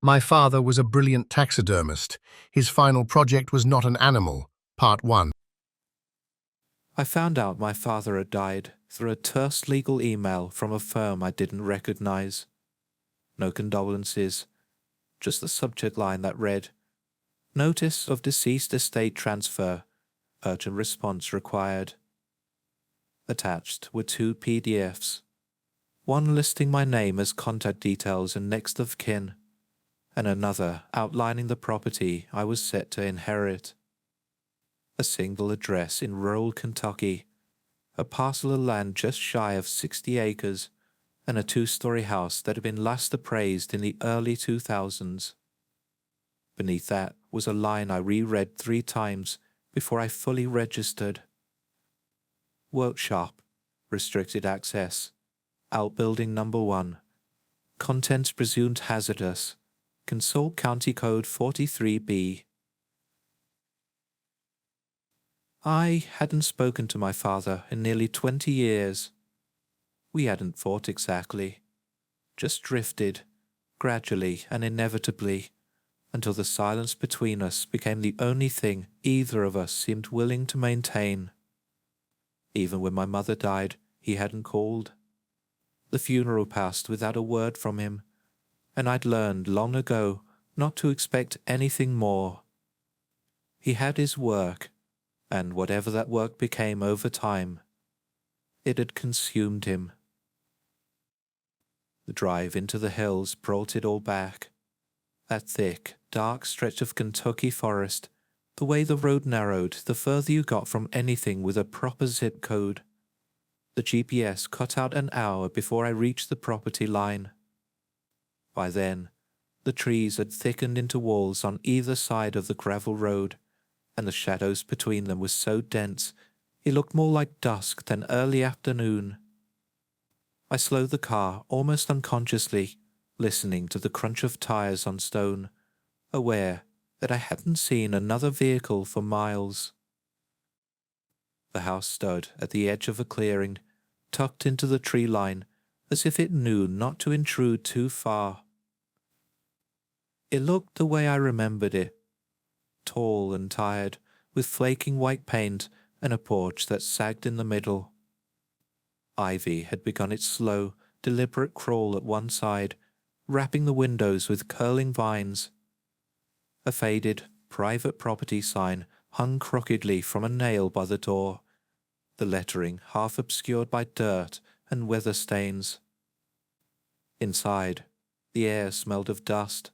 My father was a brilliant taxidermist. His final project was not an animal. Part 1. I found out my father had died through a terse legal email from a firm I didn't recognize. No condolences, just the subject line that read, "Notice of deceased estate transfer. Urgent response required." Attached were 2 PDFs, one listing my name as contact details and next of kin, and another outlining the property I was set to inherit. A single address in rural Kentucky, a parcel of land just shy of 60 acres, and a 2-story house that had been last appraised in the early 2000s. Beneath that was a line I reread 3 times before I fully registered. Workshop, restricted access, outbuilding number 1, contents presumed hazardous, consult County Code 43B. I hadn't spoken to my father in nearly 20 years. We hadn't fought exactly, just drifted, gradually and inevitably, until the silence between us became the only thing either of us seemed willing to maintain. Even when my mother died, he hadn't called. The funeral passed without a word from him, and I'd learned long ago not to expect anything more. He had his work, and whatever that work became over time, it had consumed him. The drive into the hills brought it all back. That thick, dark stretch of Kentucky forest, the way the road narrowed the further you got from anything with a proper zip code. The GPS cut out an hour before I reached the property line. By then, the trees had thickened into walls on either side of the gravel road, and the shadows between them were so dense it looked more like dusk than early afternoon. I slowed the car almost unconsciously, listening to the crunch of tires on stone, aware that I hadn't seen another vehicle for miles. The house stood at the edge of a clearing, tucked into the tree line, as if it knew not to intrude too far. It looked the way I remembered it, tall and tired, with flaking white paint and a porch that sagged in the middle. Ivy had begun its slow, deliberate crawl at one side, wrapping the windows with curling vines. A faded, private property sign hung crookedly from a nail by the door, the lettering half obscured by dirt and weather stains. Inside, the air smelled of dust,